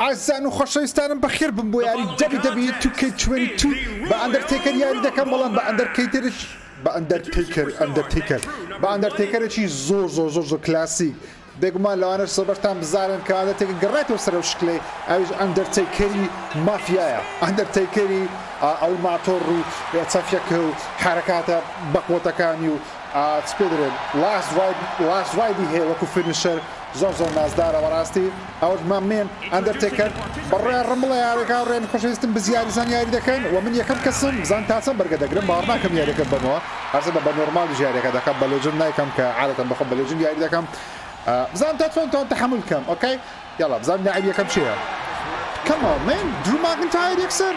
أعزائنا وخۆشەویستانم بەخێر بن بۆ یاری WWE 2K22 بە ئەندەرتێکەر یاری دەکەم بەڵام بە ئەندەرتێکەرێکی زۆر کلاسیک بێگومان لەوانەش سەبەرتان بزانن کە ئەندەرتێکەر گەڕێتەوە سەر ئەو شکلەی ئەویش ئەندەرتێکەری مافیایە ئەندەرتێکەری ئەو ماتۆڕ و چەفیەکە و حرەکاتە بەقوتەکانی و چ پێ دەڵێن لاست رایدی هەیە وەکو فینیشەر زۆر نازدارە بەڕاستی ئەوش مامێن ئەندەرتێکەر بەڕێ ڕمڵە یاریەکە ڕێن خۆشەویستم بزیاری زان یاری دەکەن و من یەکەم کەسم بزان تاچەند بەرگە دەگرم باوەڕ ناکەم یاریەکە بمەوە هەرچەندە بە نۆرمال یاریەکە دەکەم بە لێجند نایکەم کە عادەتەن بەخۆم بە لێجند یاری دەکەم بزانم تا چۆن تەحمل کەم ئۆکەی یاڵا بزانم لاعب یەکەم چییە Come on man Drew McIntyre یەکسەر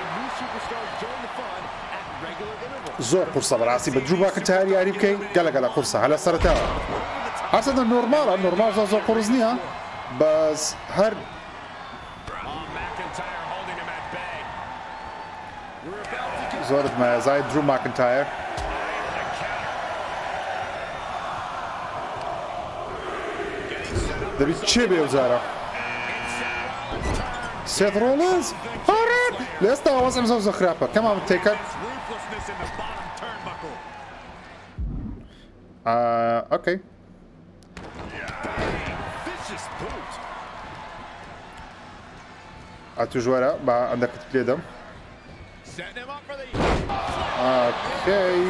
زۆر قورسە بەڕاستی بە Drew McIntyre یاری بکەین گەلە قورسە هەلە سەرەتاوە هەرچەندە نۆرمال زۆر قورس نییە بەس هەر زۆرت مەیەزای Drew McIntyre دەبێت چێ بێ ئەوجارە Seth Rollins هەڕێت لە ئێستا ئەوەزم زۆر خراپە کەمان تێکەر ئۆکەی ئەتوژوەرە بە ئەندەکەت پلێدەم ئۆکەی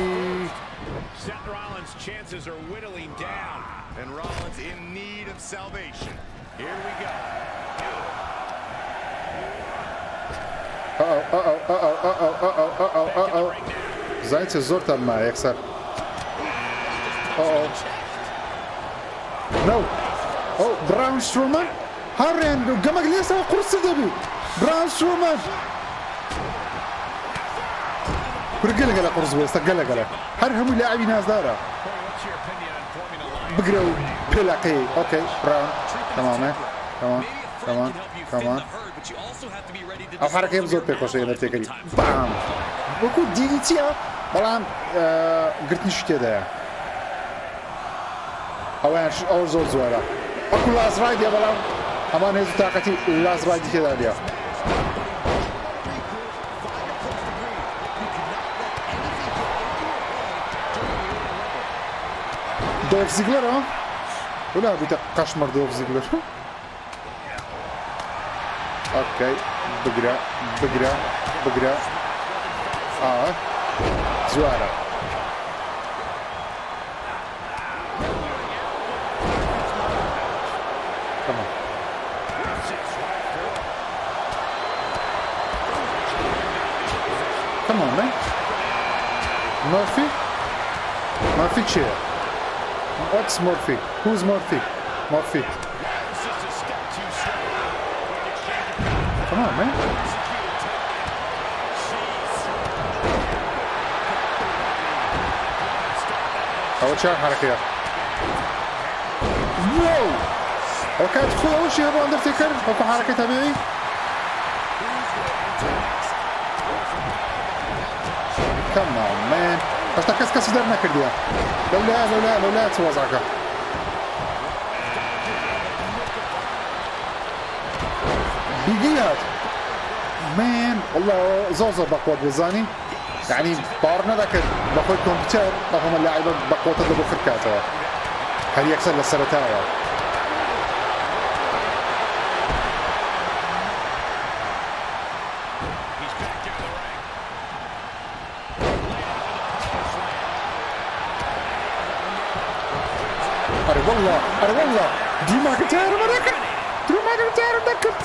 Seth Rollins' chances are whittling down, and Rollins in need of salvation. Here we go. زایت زۆرتان ما یەکسەر نو براون سترومان هەڕێن گەمەک لێسەوە قورسی دەبی براون سترومان گەلە قورس بوو ئێستا گەلە هەر هەموو لاعبی نازدارە بگرە و پێلاقەی ئۆکەی براون تەمامە تەمان ئەو حرەکەی زۆر پێخۆشە ئەندەرتێکەری بام وەکو دیری چییە بەڵام گرتنیش تێدایە ئەو زۆر زۆرە وەکو لازڕایدیە بەڵام هەمان هێز و تااقەتی لازڕایدی تێدا دیە دۆف زیگلەرە ولا بیتە قەشمەر دۆف زیگلەر ئۆکەی بگرە زوارە Come on, man. Murphy chair. What's Murphy? Who's Murphy? Come on, man. أول شيء حركة. واو. وكانت تدخل أول شيء هو أندرتيكر وكان حركة طبيعي. Come on, man. بس تكسكس درنا كرديا. لولا توازعك. بيجيات. Man والله زوزة بقوة بزاني. يعني بارنا ذاك بقوة كمبيوتر رغم اللاعب بقوة تدبو خركاته. هل يكسر للسرطاوة. أنا والله درو ماكنتاير ذكرت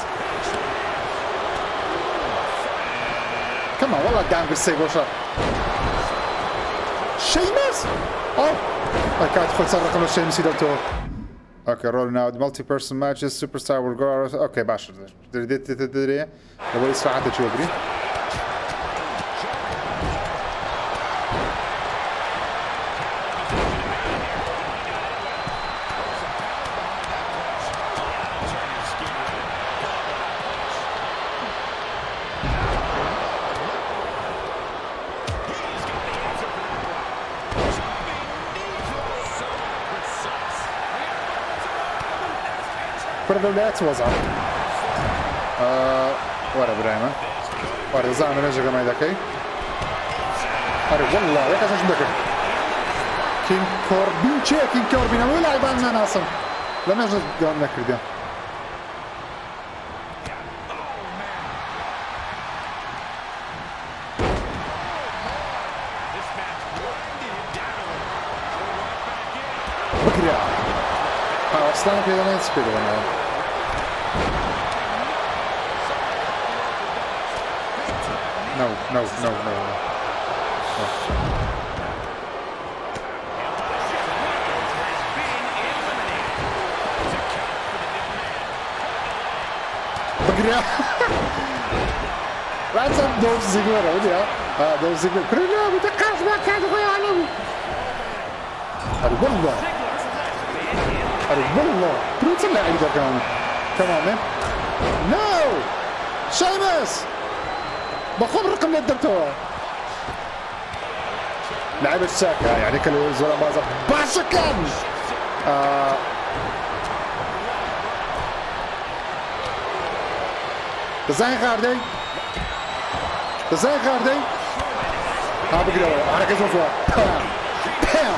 كمان والله دام بالسيبوشا شيمس كانت تدخل صار رقم الشيمس يدلتو اوكي رول ناو مالتي بيرسون ماتشز سوبر ستار وورجارس اوكي باشا تدري لو ساعات تشوفري Put it on that was up. ورا برايما ورا زعما نجا كما يدكي اري والله يا كاش ندك كين كوربين كين كوربين ولا يبان ناصر لا نجد قام نكر ده بكرة اصلا كده ما يسبيد انا No. بكرة رأسا دوز زيجور ودي دوز زيجور كلنا بتكاش ما كان خويا علوي والله بروت لا يقدر كمان نو شيمس بخبر رقم للدكتور لعب الساكا يعني كل زول بازا باشكن تزاين خاردي ها بقرا حركه زوفوا بام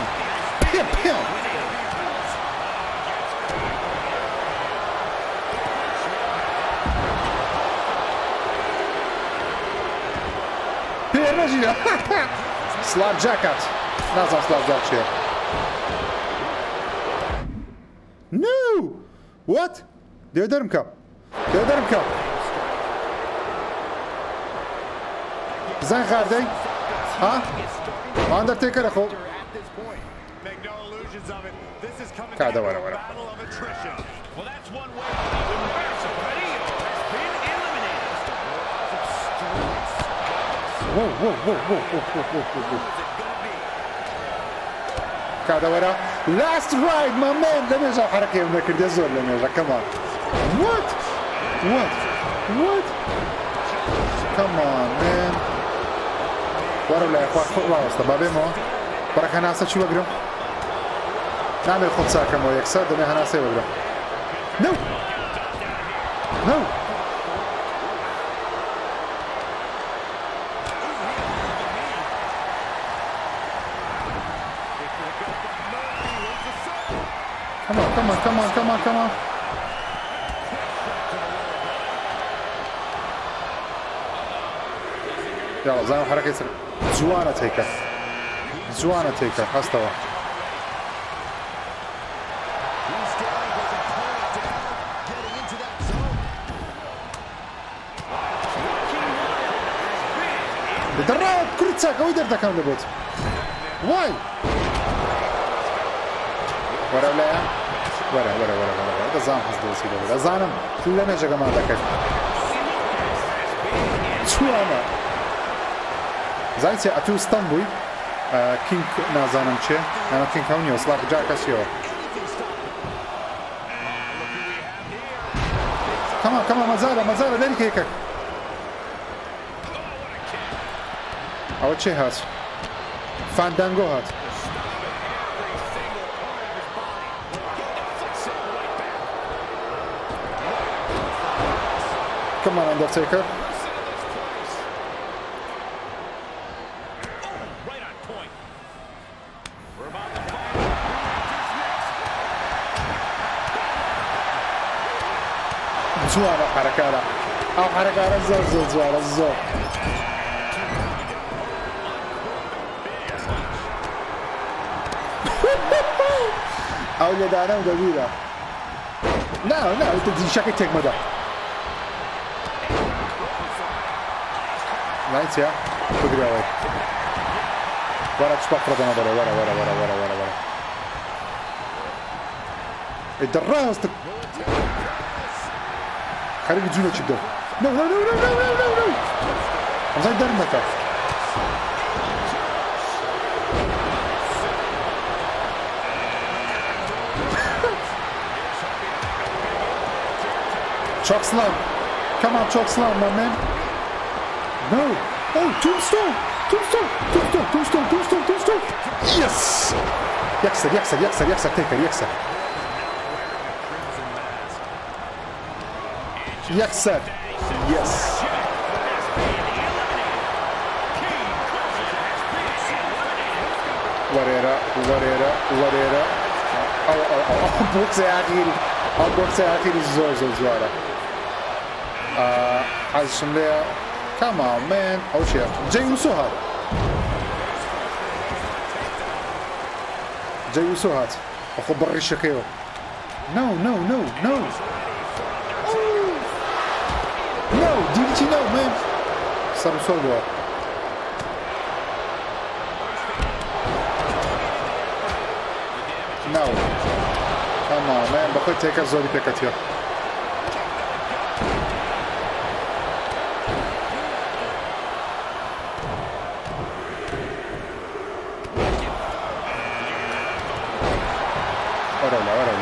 Energia! Slap jacket! That's not slap jacket here. No! What? Deodormka! زين خاردي؟ ها؟ Undertaker اخو قاعدة ورا Whoa. قاعدة ورا last ride my man لم يرجع حركة يمنا كردي زول لم يرجع كمان what come on man ورا ولا يا اخوان فوق راس طبابي مو برك هناسة شو بقرم نعمل خمسة كم ويكسر دمي هناسة بقرم no Come on. يلا زي حركة يسر زوانا تيكر هستوى دراب كرة ساكا ويدر دا كان لبوت واي ورا هذا زان حصل وسيلة ولا زانم كلنا يا جماعة ذاك شو أنا زايتي أتو اسطنبول كينج نازانم شيء أنا كينج هوني وصلاك جاكاسيو كمان ما زال ذلك هيك أو شيء هات فاندانغو هات Come on, Undertaker. Right on point. We're about to زوارة حركة أو حركة زور أو اللي دانا ودبيرة لا تدي شكل تك مدى Nice, yeah. Look at that. ورا تشبك ربنا ورا. الدراس خليك تجونا تشبه. No. I'm زي درمكة. Choke slam. Come on, choke slam, my man. No! Oh, tombstone! Yes! يكسر تيكر يكسر. Yes! وريرا او بوكس اخيري زور زواره حاجشم ليها كمان مان او شيء جاي وسهات اخو بري شكيو نو DDT no man صار صوبه No. Come on, man. Bakit teka zoli pekatıyor.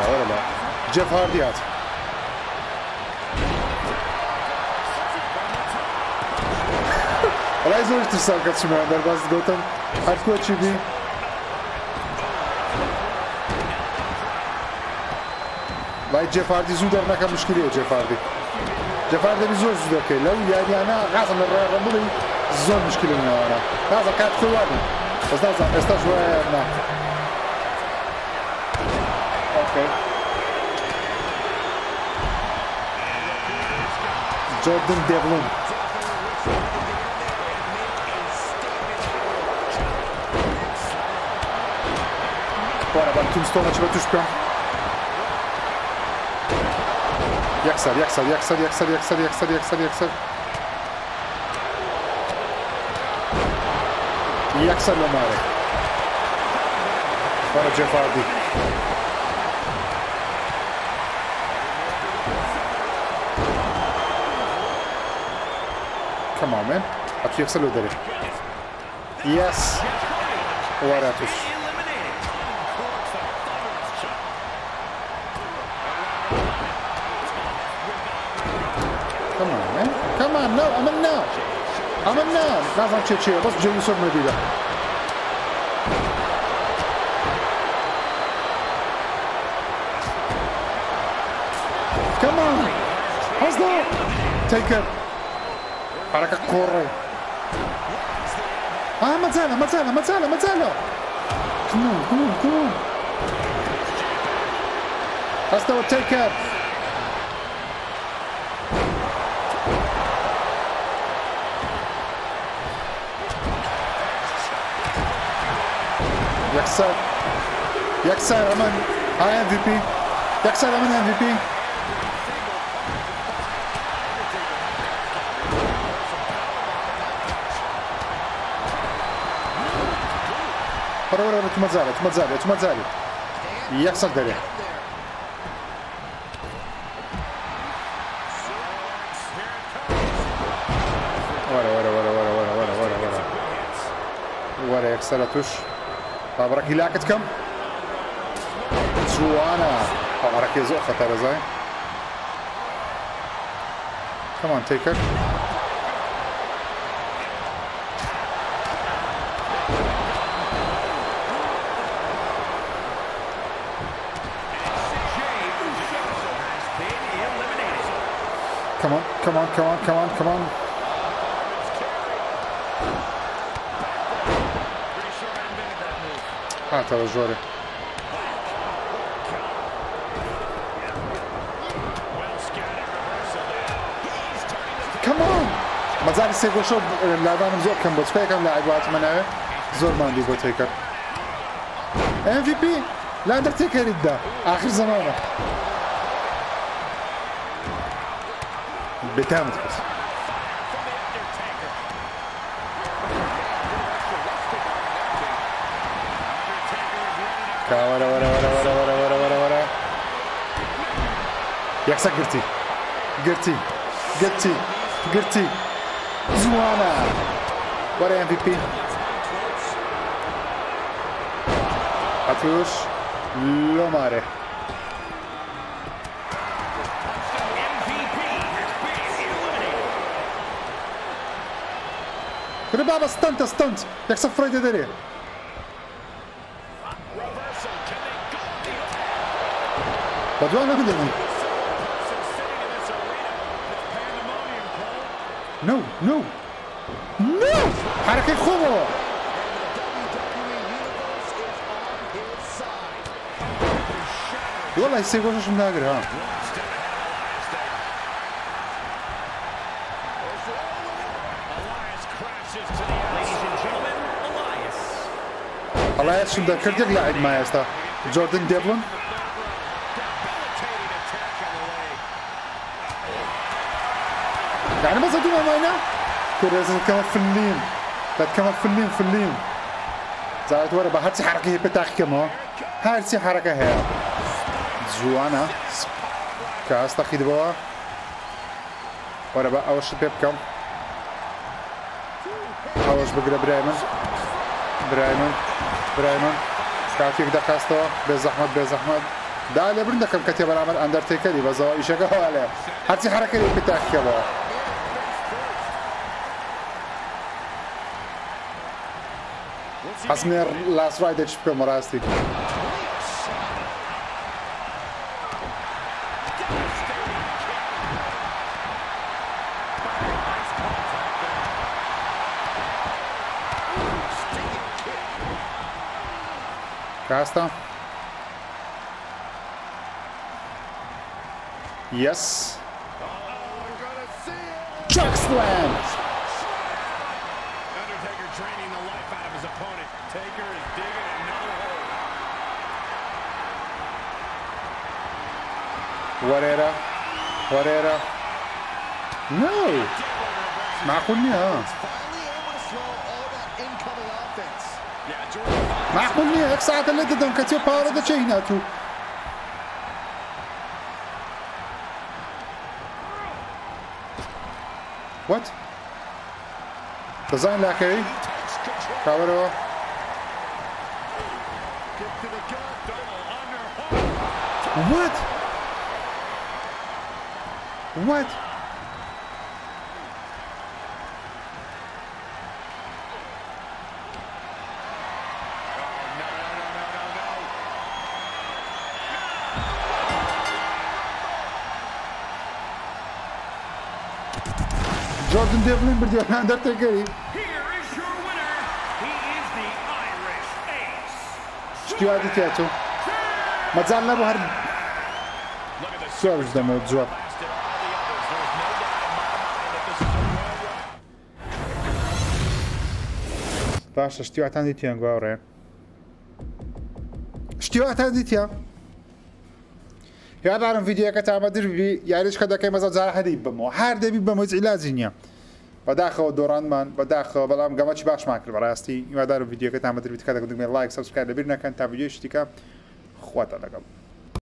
Orala. Jeff Hardy at. Ale zor istiyorsan kaçmaya. Derbaz Gotham. Hardcore çibi. باید جف هاردی زود در نکم مشکلیه جف هاردی بزور زود که لو یعنی انا غازم الرمضي زور مشكلة من انا غازم كانت خواني بس غازم استشوى ما اوكي جوردن ديفلون ورا بقى تومستون açıp düşpüyor يكسر لوماري ورا جيف هاردي كمان مان هاتو يكسر له دري يس ورا توش Come on, no, عملنا لازم تشي بس جاي يصير مدينة Come on أصلا تيكر حركة كورة ما تزال كمون أصلا تيكر يكسر أمن هاي MVP يكسر أمن MVP ورا تمزالي يكسر دري ورا يكسرتوش طب هلاكت كم جوانا طبعا ركيزو خطر زي كمان تيكر كمان هات الجوري كمان ما زال يسيقوا شوف لاعبان زور كم بس كم لاعبات منها زور ما عندي بوتيكر MVP لا اندرتيكر يبدا اخر زمانه بتامت بس ورا يكسر قرتي زوانا ورا MVP اتوش لوماري كل بابا ستانت يكسر فرايدي دري بدوانا مدني No. نو حركة خوبه والله يسيقوش من ناقر ها Elias شو مذكر يقلع ما يستا جوردن ديفلن يعني ما زادوا معنا كده كمان فلين كمان فلين زاد ورا بهرتي حركة هي بتاعك كمان هرتي حركة هي جوانا كاستا خيد بوا ورا بقى أوش بيبكم أوش بقرا برايمن كافي كده كاستا بزحمة ده اللي برندك كم كتير بعمل أندرتيكر يبغى يشجعه عليه هرتي حركة هي بتاعك كمان حسمير لاست رايد اتش بي مراستی کاستا yes choke slam draining the life out of his opponent. Taker is digging another hole. Whatever. No. معقولني ها. معقولني هيك ساعة اللي ضدهم كتير باور ده شيء هناتو. What? Design Lackery. Cover. What? What? Jordan Devlin bir Undertaker. شتي هادي تياتو ما تزعلنا بو هرب سوار جدا الجواب باشا شتي وقت عندي تيان قاوري شتي وقت عندي تيان يا بعرف فيديو كتابة دربي يعريش كذا كي مزال زال حديب بمو هر دبي بمو علاجينيا بداخل دوران من بداخل بلام قامتش باش معك براستي يا بعرف فيديو كتابة دربي كذا قدامي لايك سبسكرايب لبرنا كان تا فيديو شتيكا خوات على قبل